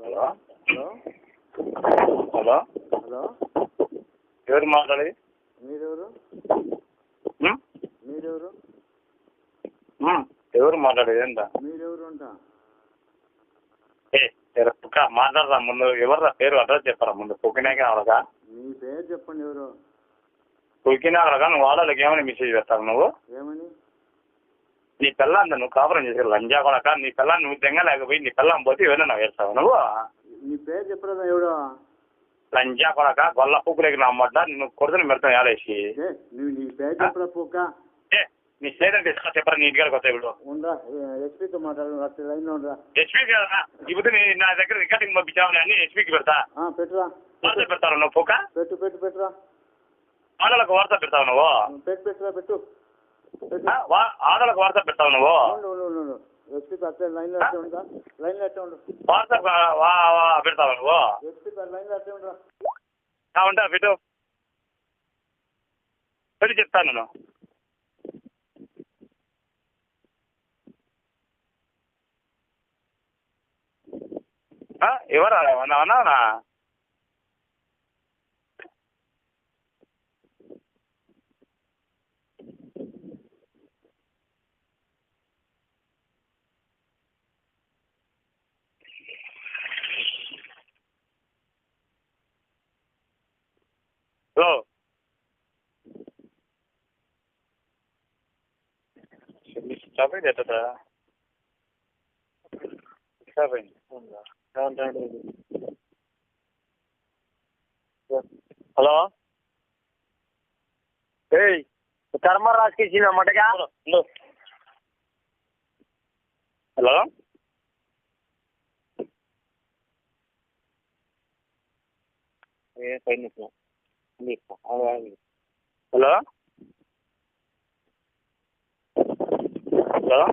Hello hello hello hello ఎవరు మాట్లాడేది? మీరెవరు? మీరెవరు? ఎవరు మాట్లాడేది? ఎంత మీరెవరు అంట? మాట్లాడరా ముందు. ఎవరు పేరు అడ్రస్ చెప్పరా ముందు. పొక్కినాక అవడగా మీ పేరు చెప్పండి. ఎవరు పొక్కినా అవడగా నువ్వు వాళ్ళకి ఏమని మెసేజ్ పెడతావు? నువ్వు ఏమని? నీ పిల్లంతా నువ్వు కాపురం చేసే లంజా కొడక. నీ పిల్లని నువ్వు తెంగలేకపోయి నీ పిల్లం పోతే ఎవరైనా వేస్తావు నువ్వు? నీ పేరు చెప్పరా? ఎవడో లంజా కొడక గొల్ల పుక్కులకి నమ్మడ్డా నువ్వు కొడుతుని పెడతావు ఏలేసి. నువ్వు నీ పేరు చెప్పరా? పూక నీ స్టేటస్ ఇస్తా చెప్పరా? నీ ఇంటికి వస్తాయి ఇప్పుడు. ఉండరా, ఎస్పీతో మాట్లాడు. లైన్లో ఉండరా. హెచ్పీకి కదా ఇప్పుడు నా దగ్గర రికార్డింగ్ పంపించామని అన్ని హెచ్పీకి పెడతా. పెట్టురా. వాట్సాప్ పెడతావు నువ్వు పుక్క? పెట్టురా. ఆడలకు వాట్సాప్ పెడతావు నువ్వు? పెట్టు. ఆడలకు వాట్సాప్ పెడతావు నువ్వు? ఎస్పీకి అట్లే లైన్లో అట్లే ఉండరా. లైన్లో అట్లే ఉండు. వాట్సాప్ పెడతావు నువ్వు? ఎస్పీకి లైన్లో అట్లే ఉండరా. ఉంటా పెట్టు. పెట్టి చెప్తాను నేను. ఎవరా అన్నావునా? హలో చెప్పండి. ఎట్ట హలో కర్మ రాసుకొచ్చిన మటగా. Hello hello hello